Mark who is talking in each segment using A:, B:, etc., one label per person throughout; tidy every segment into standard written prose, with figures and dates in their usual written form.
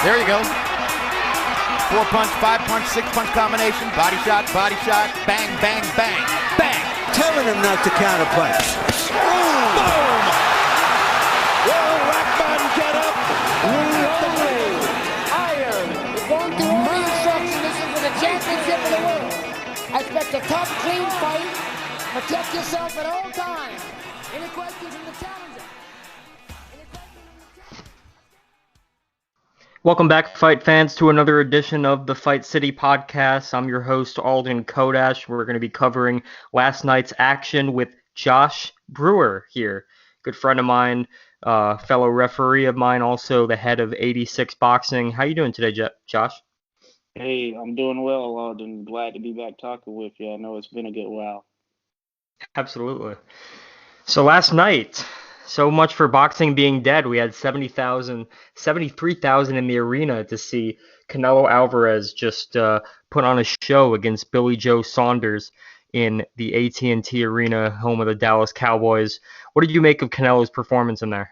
A: There you go. 4-punch, 5-punch, 6-punch combination. Body shot, bang, bang, bang, bang.
B: Telling him not to counterpunch.
C: Boom! Will Rackman get up? Reloading!
D: Iron. You're going through all the instructions. This is for the championship of the world. I expect a tough, clean fight. Protect yourself at all times. Any questions from the challenger?
E: Welcome back, fight fans, to another edition of the Fight City podcast. I'm your host, Alden Kodash. We're going to be covering last night's action with Josh Brewer here. Good friend of mine, fellow referee of mine, also the head of 86 Boxing. How you doing today, Josh?
F: Hey, I'm doing well, Alden. Glad to be back talking with you. I know it's been a good while.
E: Absolutely. So last night, so much for boxing being dead. We had 73,000 in the arena to see Canelo Alvarez just put on a show against Billy Joe Saunders in the AT&T Arena, home of the Dallas Cowboys. What did you make of Canelo's performance in there?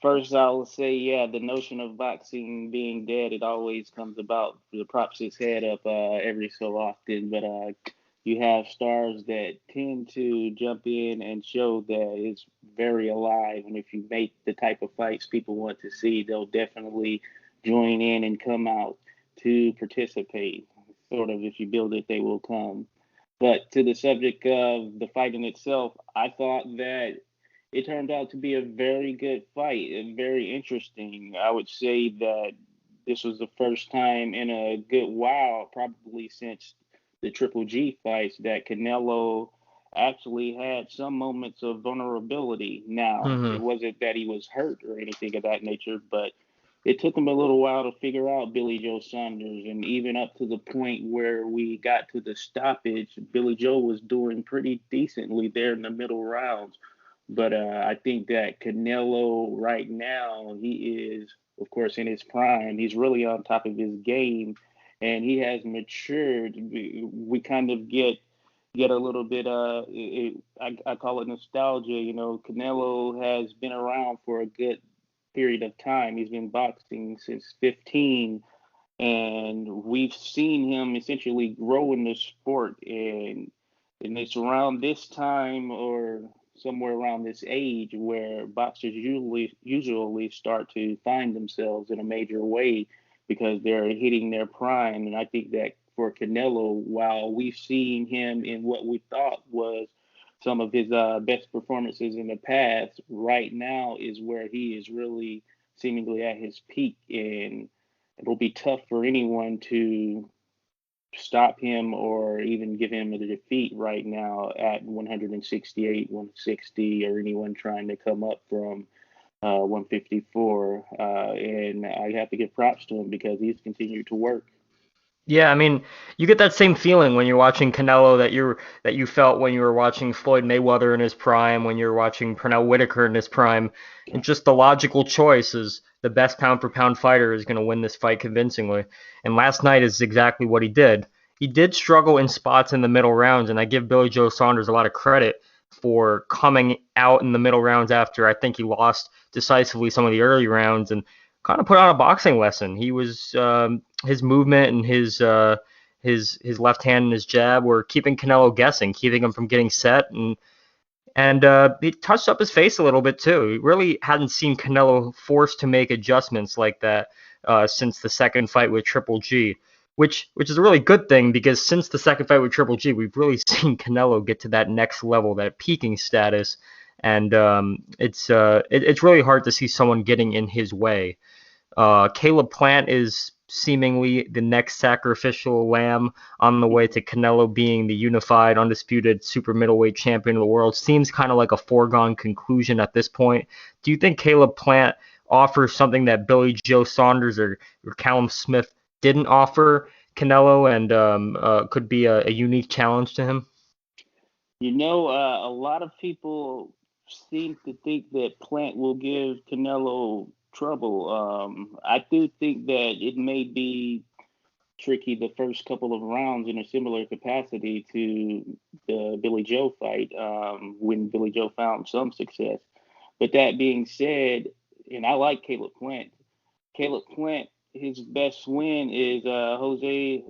F: First, I'll say, the notion of boxing being dead, it always comes about. It props its head up every so often, but you have stars that tend to jump in and show that it's very alive. And if you make the type of fights people want to see, they'll definitely join in and come out to participate. Sort of, if you build it, they will come. But to the subject of the fight in itself, I thought that it turned out to be a very good fight and very interesting. I would say that this was the first time in a good while, probably since the Triple G fights, that Canelo actually had some moments of vulnerability. Now, It wasn't that he was hurt or anything of that nature, but it took him a little while to figure out Billy Joe Saunders. And even up to the point where we got to the stoppage, Billy Joe was doing pretty decently there in the middle rounds. But I think that Canelo right now, he is, of course, in his prime. He's really on top of his game. And he has matured. We kind of get a little bit, I call it nostalgia. You know, Canelo has been around for a good period of time. He's been boxing since 15. And we've seen him essentially grow in the sport. And it's around this time or somewhere around this age where boxers usually start to find themselves in a major way, because they're hitting their prime. And I think that for Canelo, while we've seen him in what we thought was some of his best performances in the past, right now is where he is really seemingly at his peak. And it'll be tough for anyone to stop him or even give him a defeat right now at 168, 160, or anyone trying to come up from 154, and I have to give props to him because he's continued to work.
E: Yeah, I mean, you get that same feeling when you're watching Canelo that you felt when you were watching Floyd Mayweather in his prime, when you're watching Pernell Whitaker in his prime. And just the logical choice is the best pound-for-pound fighter is going to win this fight convincingly. And last night is exactly what he did. He did struggle in spots in the middle rounds, and I give Billy Joe Saunders a lot of credit for coming out in the middle rounds after I think he lost decisively some of the early rounds and kind of put on a boxing lesson. He was his movement and his left hand and his jab were keeping Canelo guessing, keeping him from getting set, and he touched up his face a little bit too. He really hadn't seen Canelo forced to make adjustments like that since the second fight with Triple G. Which is a really good thing, because since the second fight with Triple G, we've really seen Canelo get to that next level, that peaking status, and it's really hard to see someone getting in his way. Caleb Plant is seemingly the next sacrificial lamb on the way to Canelo being the unified, undisputed super middleweight champion of the world. Seems kind of like a foregone conclusion at this point. Do you think Caleb Plant offers something that Billy Joe Saunders or Callum Smith didn't offer Canelo, and could be a unique challenge to him?
F: You know, a lot of people seem to think that Plant will give Canelo trouble. I do think that it may be tricky the first couple of rounds in a similar capacity to the Billy Joe fight, when Billy Joe found some success. But that being said, and I like Caleb Plant, Caleb Plant, his best win is Jose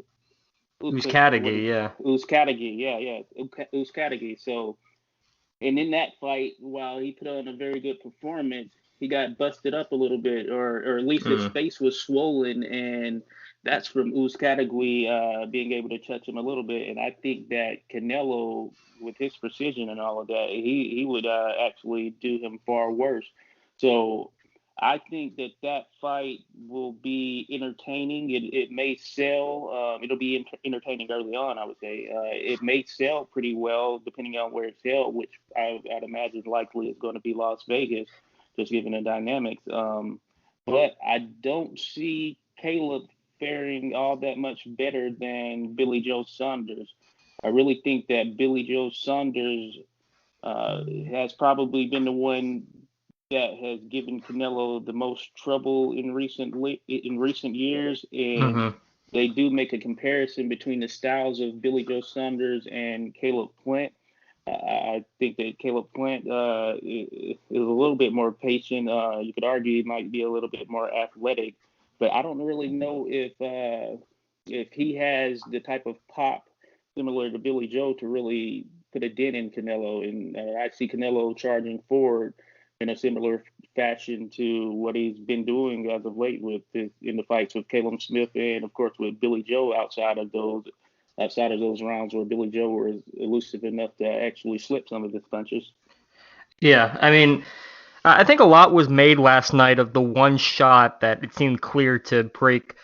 E: Uzcategui, yeah.
F: Uzcategui, Uzcategui. So, and in that fight, while he put on a very good performance, he got busted up a little bit, or at least his face was swollen, and that's from Uzcategui being able to touch him a little bit. And I think that Canelo, with his precision and all of that, he would actually do him far worse. So I think that fight will be entertaining. It may sell. It'll be entertaining early on, I would say. It may sell pretty well depending on where it's held, which I'd imagine likely is going to be Las Vegas, just given the dynamics. But I don't see Caleb faring all that much better than Billy Joe Saunders. I really think that Billy Joe Saunders has probably been the one that has given Canelo the most trouble in recent years, and they do make a comparison between the styles of Billy Joe Saunders and Caleb Plant. I think that Caleb Plant is a little bit more patient. You could argue he might be a little bit more athletic, but I don't really know if he has the type of pop similar to Billy Joe to really put a dent in Canelo. And I see Canelo charging forward in a similar fashion to what he's been doing as of late in the fights with Caleb Smith and of course with Billy Joe outside of those rounds where Billy Joe was elusive enough to actually slip some of his punches.
E: Yeah, I mean, I think a lot was made last night of the one shot that it seemed clear to break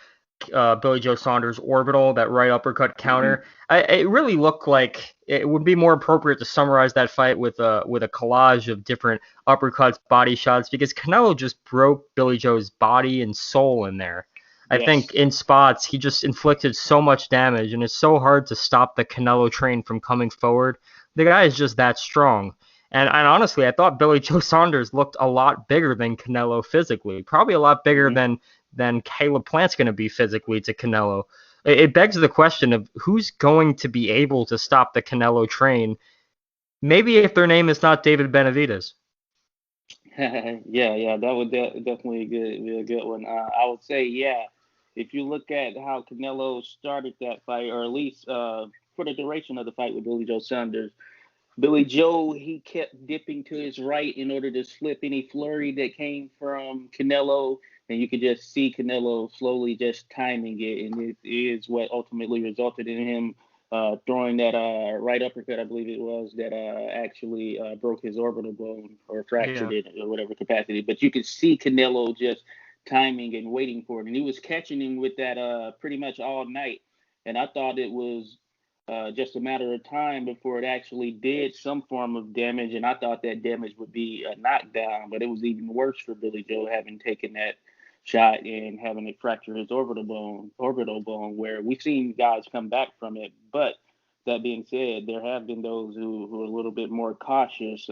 E: Billy Joe Saunders' orbital, that right uppercut counter. It really looked like it would be more appropriate to summarize that fight with a collage of different uppercuts, body shots, because Canelo just broke Billy Joe's body and soul in there. I think in spots he just inflicted so much damage, and it's so hard to stop the Canelo train from coming forward. The guy is just that strong. And honestly, I thought Billy Joe Saunders looked a lot bigger than Canelo physically, probably a lot bigger than Caleb Plant's going to be physically to Canelo. It begs the question of who's going to be able to stop the Canelo train. Maybe if their name is not David Benavidez.
F: Yeah, that would definitely be a good one. I would say, yeah, if you look at how Canelo started that fight, or at least for the duration of the fight with Billy Joe Saunders, Billy Joe, he kept dipping to his right in order to slip any flurry that came from Canelo, and you could just see Canelo slowly just timing it, and it is what ultimately resulted in him throwing that right uppercut, I believe it was, that actually broke his orbital bone or fractured it or whatever capacity. But you could see Canelo just timing and waiting for it, and he was catching him with that pretty much all night, and I thought it was just a matter of time before it actually did some form of damage. And I thought that damage would be a knockdown, but it was even worse for Billy Joe having taken that shot and having it fracture his orbital bone, where we've seen guys come back from it. But that being said, there have been those who are a little bit more cautious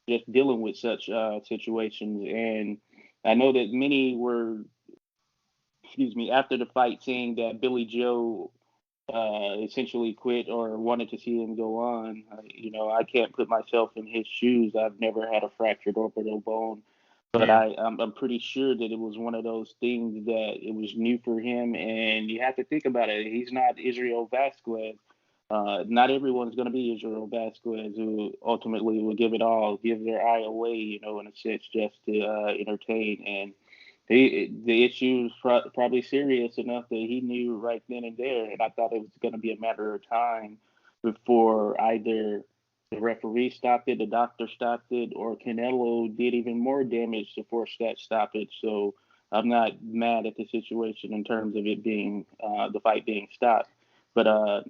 F: just dealing with such situations. And I know that many were, after the fight saying that Billy Joe essentially quit or wanted to see him go on. I can't put myself in his shoes. I've never had a fractured orbital bone, but I'm pretty sure that it was one of those things that it was new for him. And you have to think about it. He's not Israel Vasquez. Not everyone's going to be Israel Vasquez, who ultimately will give it all, give their eye away, in a sense, just to entertain. And the issue is probably serious enough that he knew right then and there, and I thought it was going to be a matter of time before either the referee stopped it, the doctor stopped it, or Canelo did even more damage to force that stoppage. So I'm not mad at the situation in terms of it being the fight being stopped. But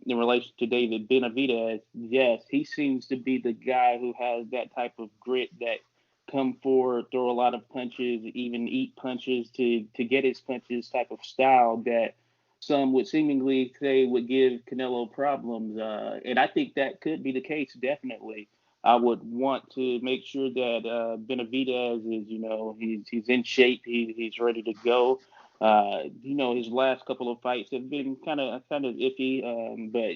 F: in relation to David Benavidez, yes, he seems to be the guy who has that type of grit that come forward, throw a lot of punches, even eat punches to get his punches type of style that some would seemingly say would give Canelo problems. And I think that could be the case, definitely. I would want to make sure that Benavidez is, he's in shape, he's ready to go. His last couple of fights have been kind of iffy, but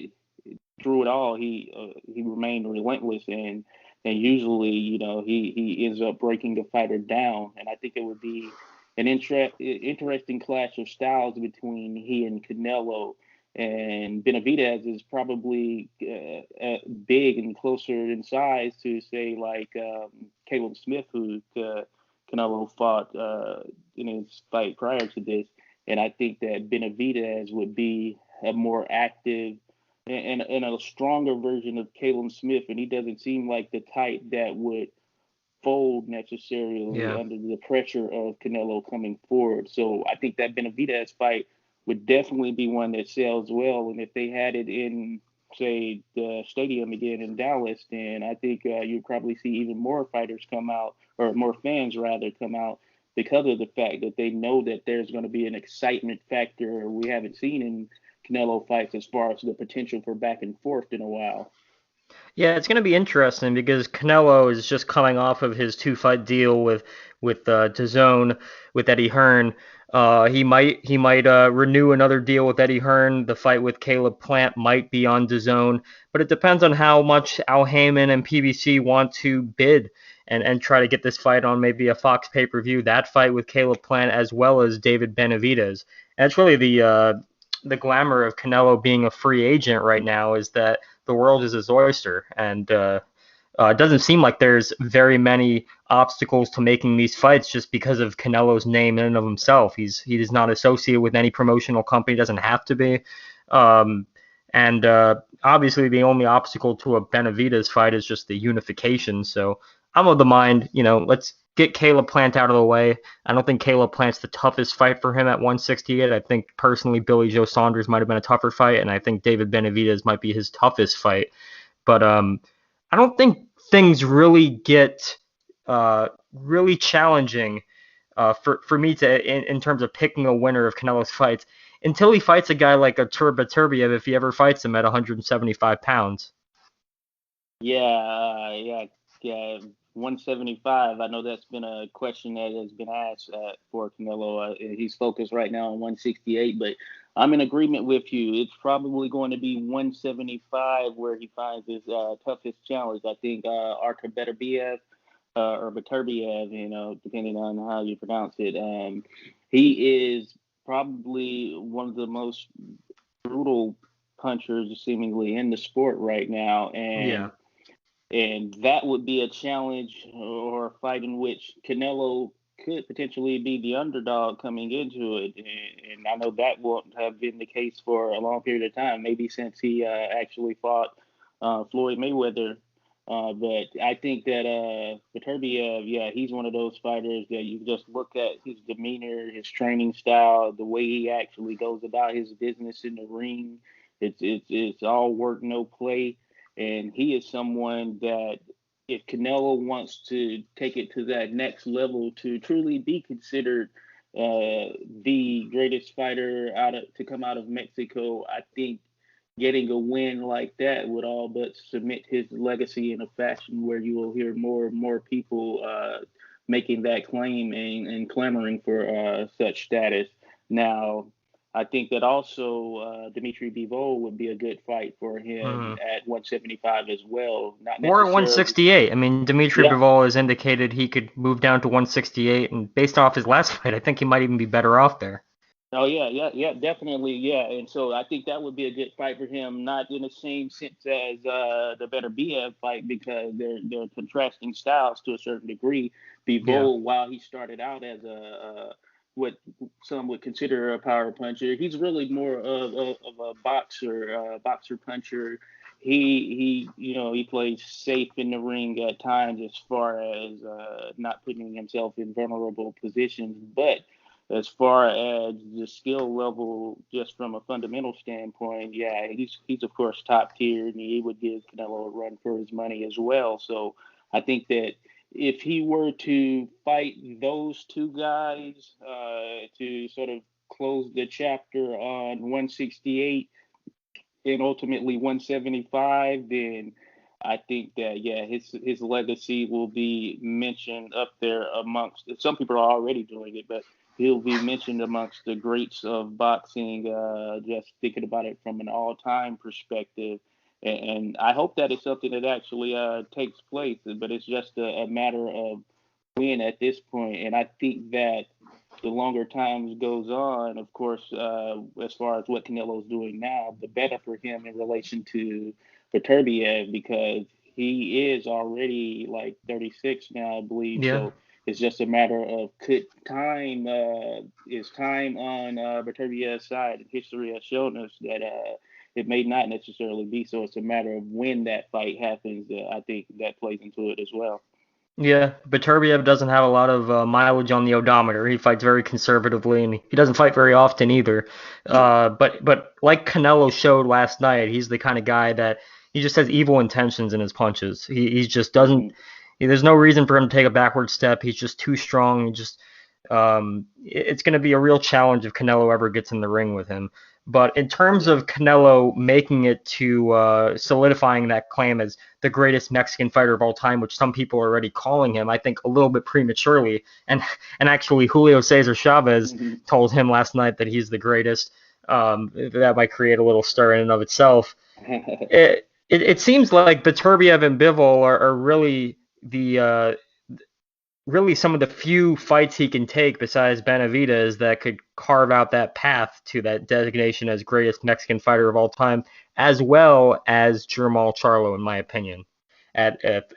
F: through it all, he remained relentless and usually, he ends up breaking the fighter down. And I think it would be an interesting clash of styles between he and Canelo. And Benavidez is probably big and closer in size to, say, like Caleb Smith, who Canelo fought in his fight prior to this. And I think that Benavidez would be a more active and a stronger version of Caleb Smith. And he doesn't seem like the type that would fold necessarily
E: Yeah.
F: under the pressure of Canelo coming forward. So I think that Benavidez fight would definitely be one that sells well. And if they had it in, say, the stadium again in Dallas, then I think you'd probably see even more fighters come out, or more fans rather come out, because of the fact that they know that there's going to be an excitement factor we haven't seen in Canelo fights as far as the potential for back and forth in a while.
E: Yeah, it's going to be interesting because Canelo is just coming off of his 2-fight deal with DAZN with Eddie Hearn. He might renew another deal with Eddie Hearn. The fight with Caleb Plant might be on DAZN, but it depends on how much Al Heyman and PBC want to bid and try to get this fight on maybe a Fox pay-per-view. That fight with Caleb Plant as well as David Benavidez. And it's really the glamour of Canelo being a free agent right now is that the world is his oyster, and it doesn't seem like there's very many obstacles to making these fights just because of Canelo's name in and of himself. He is not associated with any promotional company, doesn't have to be, and obviously the only obstacle to a Benavidez fight is just the unification. So I'm of the mind, let's get Caleb Plant out of the way. I don't think Caleb Plant's the toughest fight for him at 168. I think personally Billy Joe Saunders might have been a tougher fight, and I think David Benavidez might be his toughest fight. But I don't think things really get really challenging for me to in terms of picking a winner of Canelo's fights until he fights a guy like a Turbiev if he ever fights him at 175 pounds.
F: Yeah. 175. I know that's been a question that has been asked for Canelo. He's focused right now on 168, but I'm in agreement with you. It's probably going to be 175 where he finds his toughest challenge. I think Artur Beterbiev or Beterbiev, depending on how you pronounce it. He is probably one of the most brutal punchers seemingly in the sport right now, and that would be a challenge or a fight in which Canelo could potentially be the underdog coming into it. And I know that won't have been the case for a long period of time, maybe since he actually fought Floyd Mayweather. But I think that Beterbiev, he's one of those fighters that you just look at his demeanor, his training style, the way he actually goes about his business in the ring. It's all work, no play. And he is someone that if Canelo wants to take it to that next level to truly be considered the greatest fighter to come out of Mexico, I think getting a win like that would all but cement his legacy in a fashion where you will hear more and more people making that claim and clamoring for such status. Now, I think that also Dimitri Bivol would be a good fight for him at 175 as well.
E: Or at 168. I mean, Dimitri Bivol has indicated he could move down to 168, and based off his last fight, I think he might even be better off there.
F: Oh, yeah, definitely, yeah. And so I think that would be a good fight for him, not in the same sense as the Beterbiev fight, because they're contrasting styles to a certain degree. Bivol, while he started out as what some would consider a power puncher, he's really more of a boxer puncher. He plays safe in the ring at times as far as not putting himself in vulnerable positions. But as far as the skill level, just from a fundamental standpoint, he's of course top tier, and he would give Canelo a run for his money as well. So I think that if he were to fight those two guys to sort of close the chapter on 168 and ultimately 175, then I think that his legacy will be mentioned up there amongst some people are already doing it, but he'll be mentioned amongst the greats of boxing. Just thinking about it from an all-time perspective. And I hope that it's something that actually takes place, but it's just a matter of when at this point. And I think that the longer time goes on, of course, as far as what Canelo's doing now, the better for him in relation to Beterbiev, because he is already like 36 now, I believe.
E: Yeah.
F: So it's just a matter of is time on Beterbiev's side. History has shown us that it may not necessarily be. So it's a matter of when that fight happens. I think that plays into it as well.
E: Yeah, Beterbiev doesn't have a lot of mileage on the odometer. He fights very conservatively, and he doesn't fight very often either. But like Canelo showed last night, he's the kind of guy that he just has evil intentions in his punches. He just doesn't. There's no reason for him to take a backward step. He's just too strong. It's going to be a real challenge if Canelo ever gets in the ring with him. But in terms of Canelo making it to solidifying that claim as the greatest Mexican fighter of all time, which some people are already calling him, I think a little bit prematurely. And actually, Julio Cesar Chavez told him last night that he's the greatest. That might create a little stir in and of itself. It seems like Beterbiev and Bivol are really really some of the few fights he can take besides Benavidez that could carve out that path to that designation as greatest Mexican fighter of all time, as well as Jermall Charlo, in my opinion, if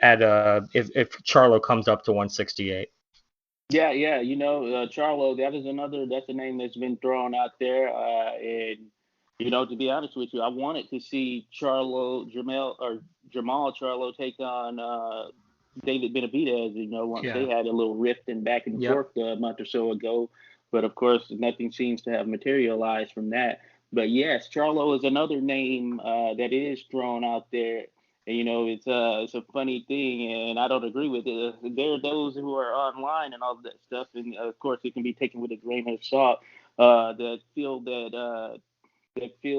E: Charlo comes up to 168.
F: Yeah, yeah. Charlo, that's a name that's been thrown out there. And, to be honest with you, I wanted to see Jamal Charlo take on David Benavidez, once they had a little rift and back and forth a month or so ago. But of course, nothing seems to have materialized from that. But yes, Charlo is another name that is thrown out there. And, it's a funny thing, and I don't agree with it. There are those who are online and all of that stuff, and of course, it can be taken with a grain of salt. That feel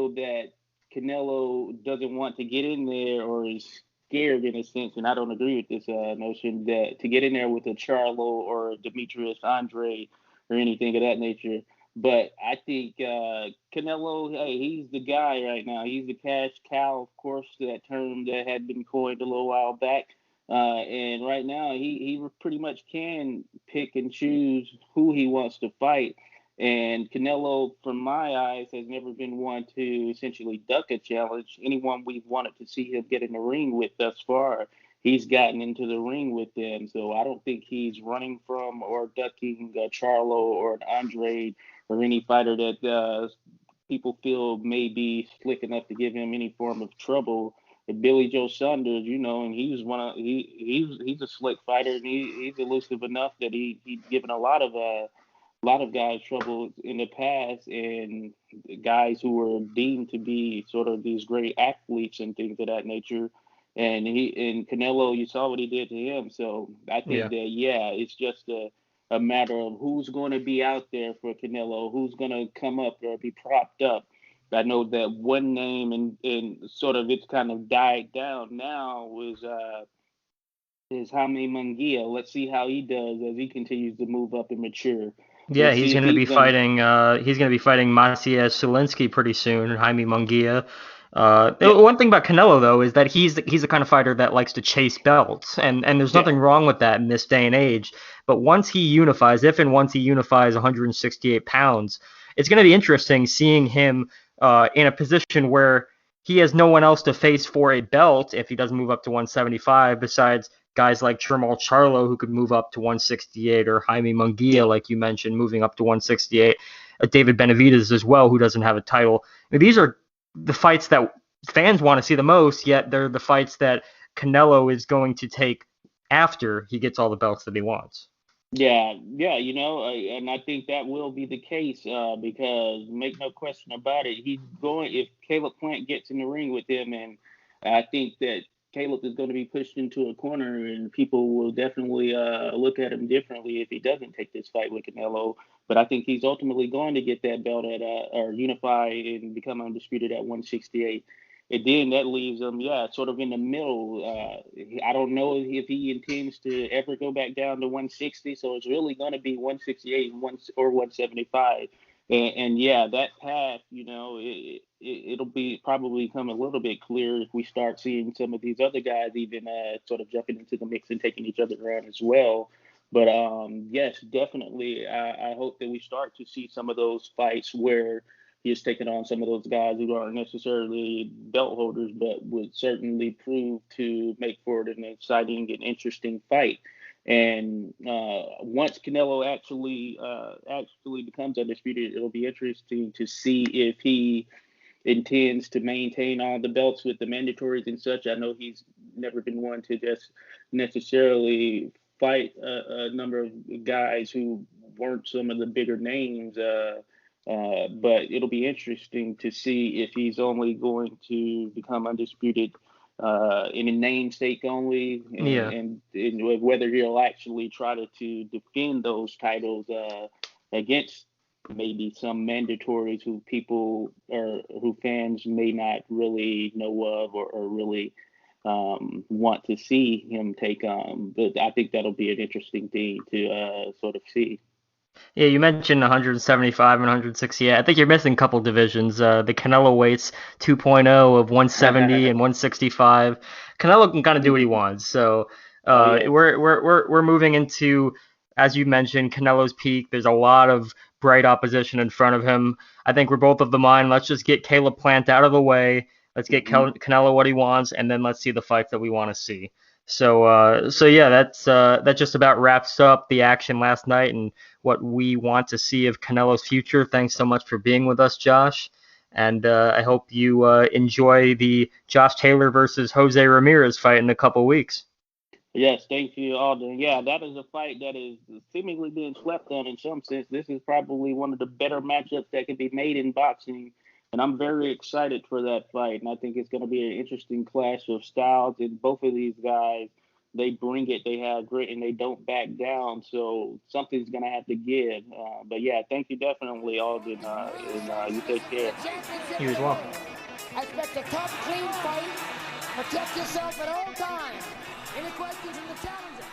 F: that Canelo doesn't want to get in there or is scared in a sense, and I don't agree with this notion that to get in there with a Charlo or Demetrius Andre or anything of that nature. But I think Canelo, hey, he's the guy right now. He's the cash cow, of course, that term that had been coined a little while back. And right now, he pretty much can pick and choose who he wants to fight. And Canelo, from my eyes, has never been one to essentially duck a challenge. Anyone we've wanted to see him get in the ring with thus far, he's gotten into the ring with them. So I don't think he's running from or ducking Charlo or an Andre or any fighter that people feel may be slick enough to give him any form of trouble. And Billy Joe Saunders, and he's a slick fighter, and he's elusive enough that he's given a lot of guys trouble in the past, and guys who were deemed to be sort of these great athletes and things of that nature. And Canelo, you saw what he did to him. So I think that it's just a matter of who's going to be out there for Canelo, who's going to come up or be propped up. I know that one name and sort of it's kind of died down now is Jaime Munguia. Let's see how he does as he continues to move up and mature.
E: Yeah, he's going to be fighting. He's going to be fighting Maciej Sulinski pretty soon. Jaime Munguia. One thing about Canelo though is that he's the kind of fighter that likes to chase belts, and there's nothing wrong with that in this day and age. But once he unifies 168 pounds, it's going to be interesting seeing him in a position where he has no one else to face for a belt if he doesn't move up to 175 besides guys like Jermall Charlo, who could move up to 168, or Jaime Munguia, like you mentioned, moving up to 168. David Benavidez as well, who doesn't have a title. I mean, these are the fights that fans want to see the most, yet they're the fights that Canelo is going to take after he gets all the belts that he wants.
F: Yeah, and I think that will be the case because make no question about it, if Caleb Plant gets in the ring with him, and I think that Caleb is going to be pushed into a corner, and people will definitely look at him differently if he doesn't take this fight with Canelo. But I think he's ultimately going to get that belt at or unify and become undisputed at 168. And then that leaves him, sort of in the middle. I don't know if he intends to ever go back down to 160. So it's really going to be 168 or 175. And that path, it'll be probably become a little bit clearer if we start seeing some of these other guys even sort of jumping into the mix and taking each other around as well. But yes, definitely. I hope that we start to see some of those fights where he is taking on some of those guys who aren't necessarily belt holders, but would certainly prove to make for it an exciting and interesting fight. And once Canelo actually becomes undisputed, it'll be interesting to see if he intends to maintain all the belts with the mandatories and such. I know he's never been one to just necessarily fight a number of guys who weren't some of the bigger names. But it'll be interesting to see if he's only going to become undisputed in a namesake only, and whether he'll actually try to defend those titles against maybe some mandatories who people or who fans may not really know of or really want to see him take on. But I think that'll be an interesting thing to sort of see.
E: Yeah, you mentioned 175 and 168. I think you're missing a couple divisions. The Canelo weights 2.0 of 170 and 165. Canelo can kind of do what he wants. So we're moving into, as you mentioned, Canelo's peak. There's a lot of bright opposition in front of him. I think we're both of the mind, let's just get Caleb Plant out of the way. Let's get Canelo what he wants, and then let's see the fights that we want to see. So yeah, that just about wraps up the action last night and what we want to see of Canelo's future. Thanks so much for being with us, Josh. And I hope you enjoy the Josh Taylor versus Jose Ramirez fight in a couple weeks.
F: Yes, thank you, Alden. Yeah, that is a fight that is seemingly being slept on in some sense. This is probably one of the better matchups that can be made in boxing, and I'm very excited for that fight. And I think it's going to be an interesting clash of styles. And both of these guys, they bring it, they have grit, and they don't back down. So something's going to have to give. But yeah, thank you definitely, Alden, and you take care.
E: You as well.
D: I expect a tough, clean fight. Protect yourself at all times. Any questions from the challenger?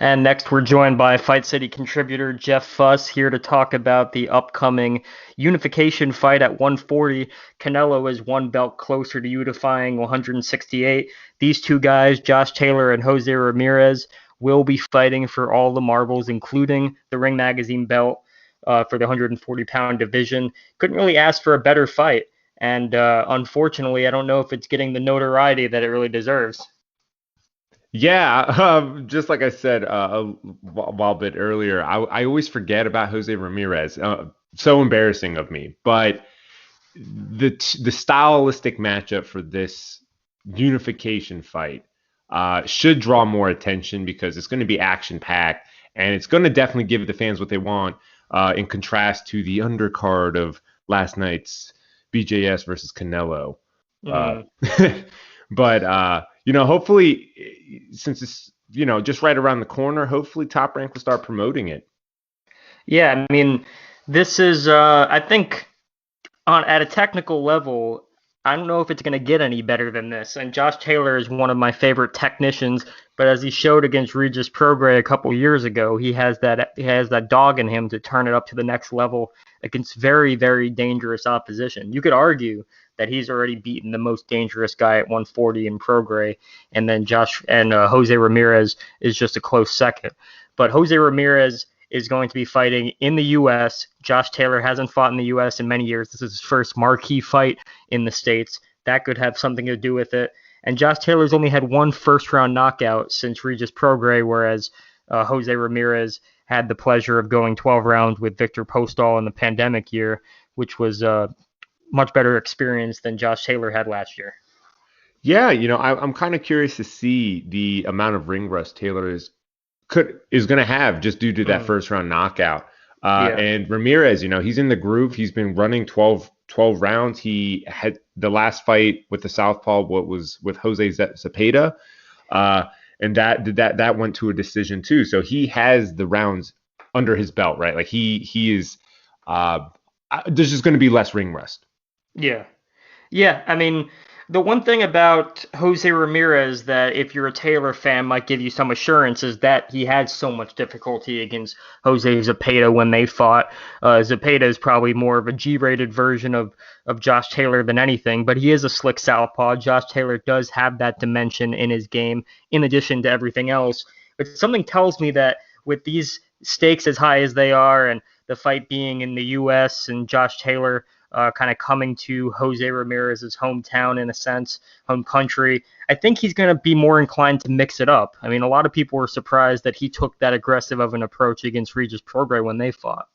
E: And next, we're joined by Fight City contributor Jeff Fuss here to talk about the upcoming unification fight at 140. Canelo is one belt closer to unifying 168. These two guys, Josh Taylor and Jose Ramirez, will be fighting for all the marbles, including the Ring Magazine belt for the 140-pound division. Couldn't really ask for a better fight. And unfortunately, I don't know if it's getting the notoriety that it really deserves.
G: Yeah, just like I said a while bit earlier, I always forget about Jose Ramirez. So embarrassing of me. But the stylistic matchup for this unification fight should draw more attention because it's going to be action-packed, and it's going to definitely give the fans what they want in contrast to the undercard of last night's BJS versus Canelo. But hopefully, since it's, just right around the corner, hopefully Top Rank will start promoting it.
E: Yeah, I mean, this is, I think, at a technical level, I don't know if it's going to get any better than this. And Josh Taylor is one of my favorite technicians, but as he showed against Regis Prograis a couple years ago, he has that dog in him to turn it up to the next level against very, very dangerous opposition. You could argue that he's already beaten the most dangerous guy at 140 in Prograis, and then Jose Ramirez is just a close second. But Jose Ramirez is going to be fighting in the U.S. Josh Taylor hasn't fought in the U.S. in many years. This is his first marquee fight in the States. That could have something to do with it. And Josh Taylor's only had one first-round knockout since Regis Prograis, whereas Jose Ramirez had the pleasure of going 12 rounds with Victor Postol in the pandemic year, which was a much better experience than Josh Taylor had last year.
G: Yeah, I'm kind of curious to see the amount of ring rust Taylor is going to have just due to that first round knockout. And Ramirez, he's in the groove. He's been running 12 rounds. He had the last fight with the southpaw, what was with Jose Zepeda, and that went to a decision too. So he has the rounds under his belt, right? Like he is. There's just going to be less ring rust.
E: Yeah. I mean, The one thing about Jose Ramirez that if you're a Taylor fan might give you some assurance is that he had so much difficulty against Jose Zepeda when they fought. Zepeda is probably more of a G-rated version of Josh Taylor than anything, but he is a slick southpaw. Josh Taylor does have that dimension in his game in addition to everything else. But something tells me that with these stakes as high as they are and the fight being in the U.S. and Josh Taylor kind of coming to Jose Ramirez's hometown in a sense, home country, I think he's going to be more inclined to mix it up. I mean, a lot of people were surprised that he took that aggressive of an approach against Regis Prograis when they fought.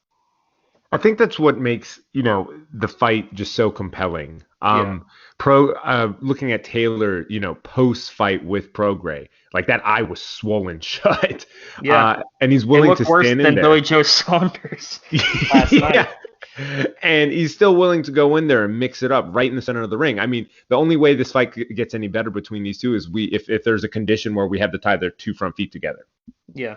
G: I think that's what makes, the fight just so compelling. Looking at Taylor, post fight with Prograis, like that eye was swollen shut.
E: Yeah.
G: And he's willing to
E: worse
G: stand in
E: than
G: there.
E: Billy Joe Saunders last night.
G: And he's still willing to go in there and mix it up right in the center of the ring. I mean, the only way this fight gets any better between these two is if there's a condition where we have to tie their two front feet together.
E: Yeah.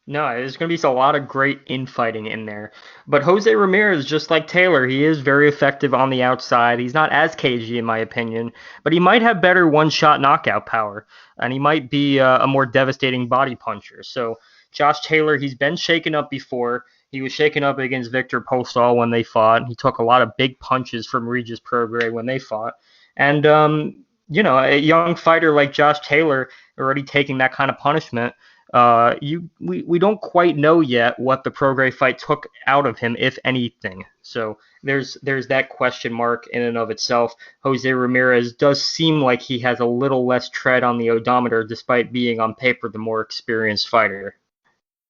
E: No, there's going to be a lot of great infighting in there. But Jose Ramirez, just like Taylor, he is very effective on the outside. He's not as cagey, in my opinion, but he might have better one-shot knockout power, and he might be a more devastating body puncher. So Josh Taylor, he's been shaken up before. He was shaken up against Victor Postol when they fought. He took a lot of big punches from Regis Prograis when they fought. And, a young fighter like Josh Taylor already taking that kind of punishment, we don't quite know yet what the Prograis fight took out of him, if anything. So there's that question mark in and of itself. Jose Ramirez does seem like he has a little less tread on the odometer, despite being on paper the more experienced fighter.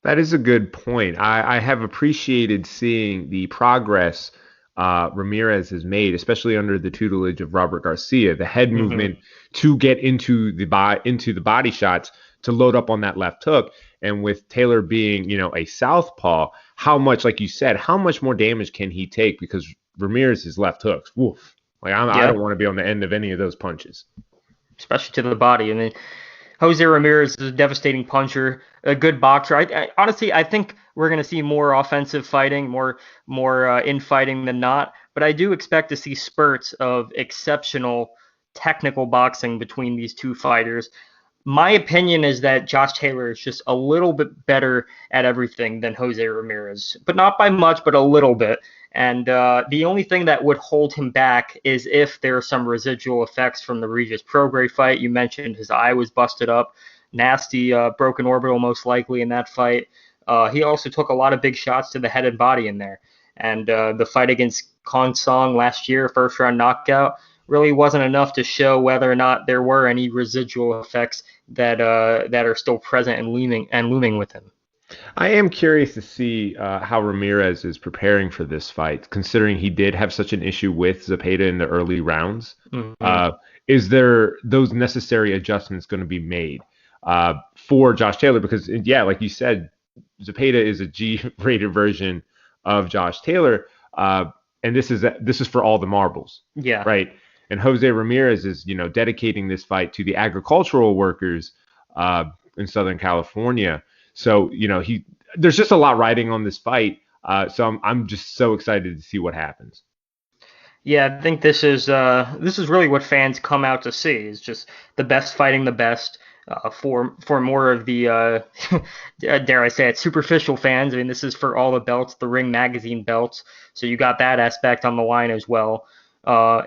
G: That is a good point. I have appreciated seeing the progress Ramirez has made, especially under the tutelage of Robert Garcia, the head movement to get into the body shots to load up on that left hook. And with Taylor being, a southpaw, how much, like you said, how much more damage can he take? Because Ramirez's left hooks, woof. I don't want to be on the end of any of those punches. Especially
E: to the body. I mean, Jose Ramirez is a devastating puncher, a good boxer. I honestly, I think we're going to see more offensive fighting, more infighting than not. But I do expect to see spurts of exceptional technical boxing between these two fighters. My opinion is that Josh Taylor is just a little bit better at everything than Jose Ramirez, but not by much, but a little bit. And the only thing that would hold him back is if there are some residual effects from the Regis Prograis fight. You mentioned his eye was busted up, nasty broken orbital most likely in that fight. He also took a lot of big shots to the head and body in there. And the fight against Kong Song last year, first round knockout, really wasn't enough to show whether or not there were any residual effects that are still present and looming with him.
G: I am curious to see how Ramirez is preparing for this fight, considering he did have such an issue with Zepeda in the early rounds. Is there those necessary adjustments going to be made for Josh Taylor? Because, like you said, Zepeda is a G-rated version of Josh Taylor, and this is for all the marbles.
E: Yeah.
G: Right. And Jose Ramirez is, dedicating this fight to the agricultural workers in Southern California. So, there's just a lot riding on this fight. So I'm just so excited to see what happens.
E: Yeah, I think this is really what fans come out to see. Is just the best fighting the best. For more of the dare I say it, superficial fans. I mean, this is for all the belts, the Ring Magazine belts. So you got that aspect on the line as well.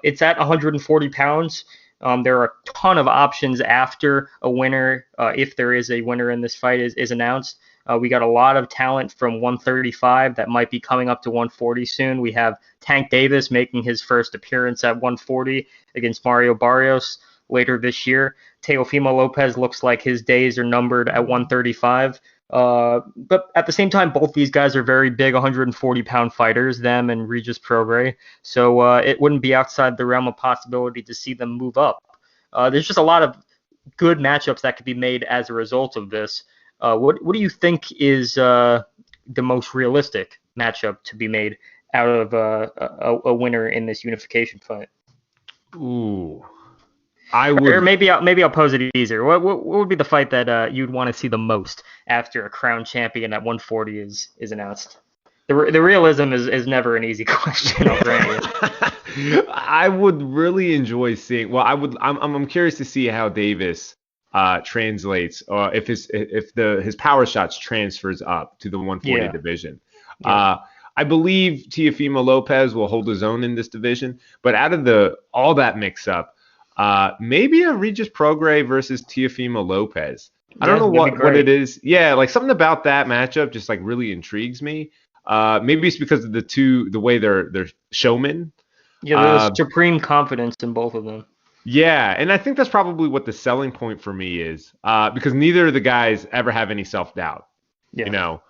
E: It's at 140 pounds. There are a ton of options after a winner, if there is a winner in this fight is announced. We got a lot of talent from 135 that might be coming up to 140 soon. We have Tank Davis making his first appearance at 140 against Mario Barrios later this year. Teofimo Lopez looks like his days are numbered at 135. But at the same time, both these guys are very big 140-pound fighters, them and Regis Prograis. So it wouldn't be outside the realm of possibility to see them move up. There's just a lot of good matchups that could be made as a result of this. What do you think is the most realistic matchup to be made out of a winner in this unification fight?
G: Ooh.
E: Or maybe I'll pose it easier. What would be the fight that you'd want to see the most after a crown champion at 140 is announced? The realism is never an easy question. I'll grant you.
G: I would really enjoy seeing. Well, I'm curious to see how Davis translates, or if his power shots transfers up to the 140
E: Yeah.
G: division.
E: Yeah.
G: I believe Teofimo Lopez will hold his own in this division, but out of all that mix up, maybe a Regis Prograis versus Teofimo Lopez. I don't know what it is. Yeah, like something about that matchup just like really intrigues me. Maybe it's because of the way they're showmen.
E: Yeah, there's supreme confidence in both of them.
G: Yeah, and I think that's probably what the selling point for me is, because neither of the guys ever have any self-doubt.
E: Yeah.
G: You know,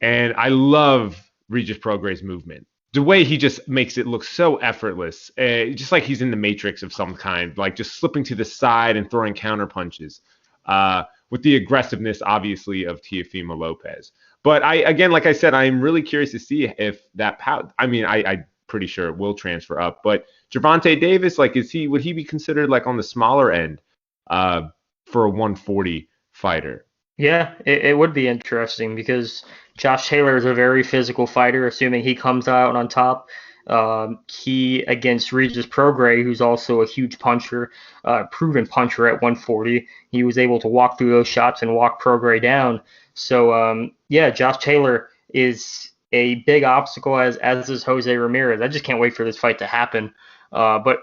G: and I love Regis Prograis' movement. The way he just makes it look so effortless, just like he's in the Matrix of some kind, like just slipping to the side and throwing counter punches, with the aggressiveness, obviously, of Teofimo Lopez. But again, like I said, I'm really curious to see if that power. I mean, I'm pretty sure it will transfer up. But Gervonta Davis, like, would he be considered like on the smaller end for a 140 fighter?
E: Yeah, it would be interesting because Josh Taylor is a very physical fighter, assuming he comes out on top. He against Regis Prograis, who's also a huge puncher, proven puncher at 140. He was able to walk through those shots and walk Prograis down. So yeah, Josh Taylor is a big obstacle, as is Jose Ramirez. I just can't wait for this fight to happen. But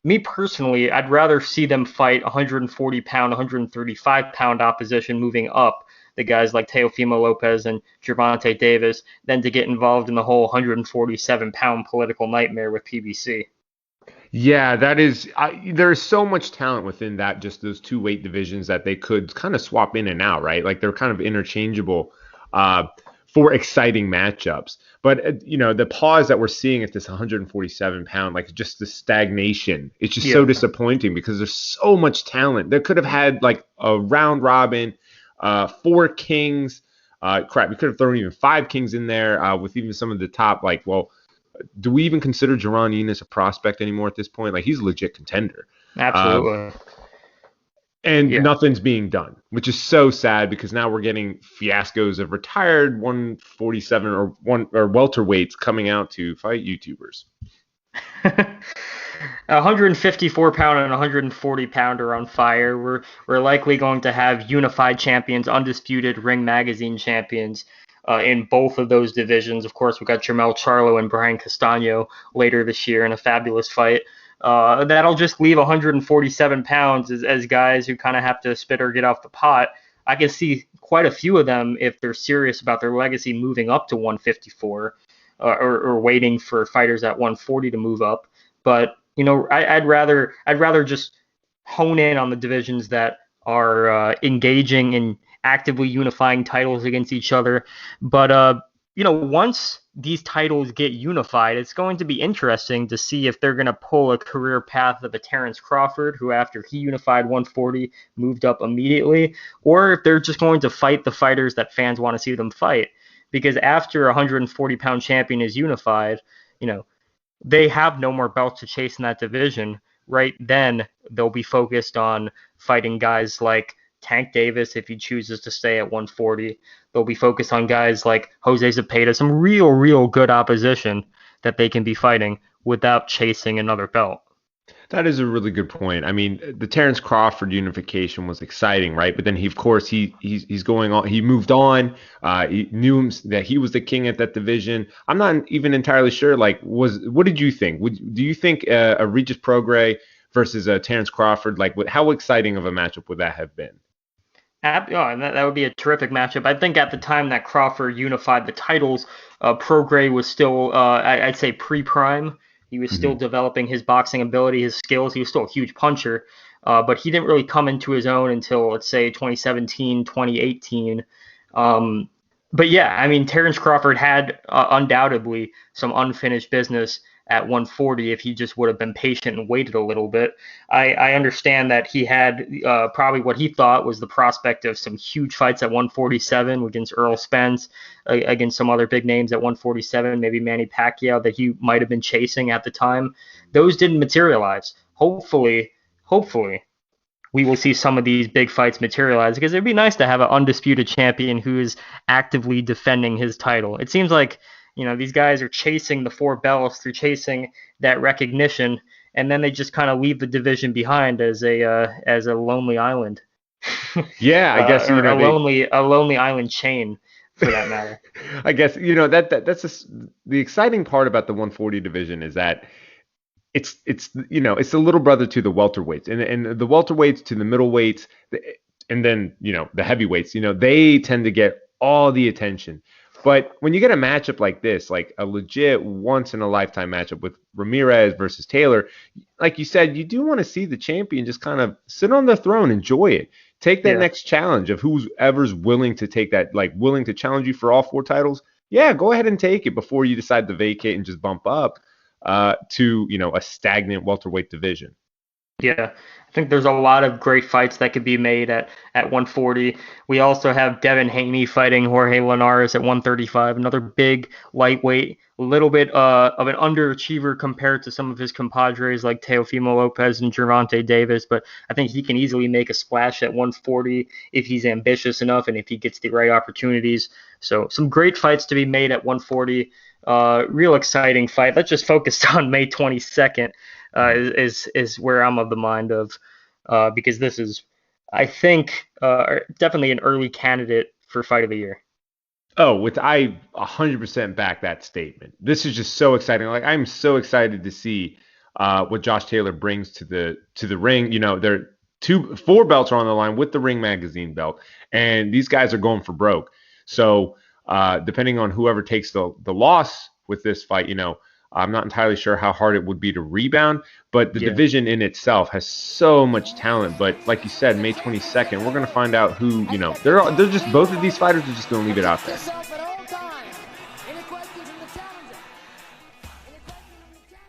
E: me personally, I'd rather see them fight 140 pound, 135 pound opposition moving up, the guys like Teofimo Lopez and Gervonta Davis, than to get involved in the whole 147 pound political nightmare with PBC.
G: Yeah, that is. There's so much talent within that, just those two weight divisions that they could kind of swap in and out, right? Like they're kind of interchangeable for exciting matchups. But you know, the pause that we're seeing at this 147 pound, like just the stagnation, it's just so disappointing because there's so much talent. They could have had like a round robin, 4 kings. Crap, we could have thrown even 5 kings in there with even some of the top. Like, well, do we even consider Jaron Enos a prospect anymore at this point? Like, he's a legit contender.
E: Absolutely.
G: And nothing's being done, which is so sad because now we're getting fiascos of retired 147 or welterweights coming out to fight YouTubers.
E: 154 pound and 140 pound are on fire. We're likely going to have unified champions, undisputed Ring Magazine champions in both of those divisions. Of course, we've got Jermell Charlo and Brian Castano later this year in a fabulous fight. That'll just leave 147 pounds as guys who kind of have to spit or get off the pot. I can see quite a few of them, if they're serious about their legacy, moving up to 154 or waiting for fighters at 140 to move up. But you know, I'd rather just hone in on the divisions that are engaging in actively unifying titles against each other. But you know, once these titles get unified, it's going to be interesting to see if they're going to pull a career path of a Terrence Crawford, who after he unified 140 moved up immediately, or if they're just going to fight the fighters that fans want to see them fight. Because after a 140-pound champion is unified, you know, they have no more belts to chase in that division. Right then, they'll be focused on fighting guys like Tank Davis if he chooses to stay at 140. They'll be focused on guys like Jose Zepeda, some real good opposition that they can be fighting without chasing another belt.
G: That is a really good point. I mean, the Terrence Crawford unification was exciting, right? But then he, of course, he's going on. He moved on. He knew that he was the king at that division. I'm not even entirely sure. Like, what did you think? Do you think a Regis Prograis versus a Terrence Crawford? Like, how exciting of a matchup would that have been?
E: And that would be a terrific matchup. I think at the time that Crawford unified the titles, Prograis was still, I'd say, pre-prime. He was still developing his boxing ability, his skills. He was still a huge puncher, but he didn't really come into his own until, let's say, 2017, 2018. But yeah, I mean, Terrence Crawford had undoubtedly some unfinished business at 140 if he just would have been patient and waited a little bit. I understand that he had probably what he thought was the prospect of some huge fights at 147 against Earl Spence, against some other big names at 147, maybe Manny Pacquiao that he might have been chasing at the time. Those didn't materialize. Hopefully, we will see some of these big fights materialize, because it'd be nice to have an undisputed champion who is actively defending his title. It seems like, these guys are chasing the 4 belts, they're chasing that recognition, and then they just kind of leave the division behind as a lonely island.
G: Yeah, I guess
E: a lonely island chain, for that matter.
G: I guess that's the exciting part about the 140 division is that it's the little brother to the welterweights, and the welterweights to the middleweights, and then the heavyweights. They tend to get all the attention. But when you get a matchup like this, like a legit once in a lifetime matchup with Ramirez versus Taylor, like you said, you do want to see the champion just kind of sit on the throne, enjoy it, take that next challenge of whoever's willing to take that, like willing to challenge you for all 4 titles. Yeah, go ahead and take it before you decide to vacate and just bump up to a stagnant welterweight division.
E: Yeah, I think there's a lot of great fights that could be made at 140. We also have Devin Haney fighting Jorge Linares at 135, another big lightweight, a little bit of an underachiever compared to some of his compadres like Teofimo Lopez and Gervonta Davis, but I think he can easily make a splash at 140 if he's ambitious enough and if he gets the right opportunities. So some great fights to be made at 140. Real exciting fight. Let's just focus on May 22nd. Is where I'm of the mind of, because this is, I think, definitely an early candidate for fight of the year.
G: Oh, I 100% back that statement. This is just so exciting. Like, I'm so excited to see what Josh Taylor brings to the ring. There 4 belts are on the line with the Ring Magazine belt, and these guys are going for broke. So depending on whoever takes the loss with this fight, I'm not entirely sure how hard it would be to rebound, but the division in itself has so much talent. But like you said, May 22nd, we're going to find out who, they're just, both of these fighters are just going to leave it out there.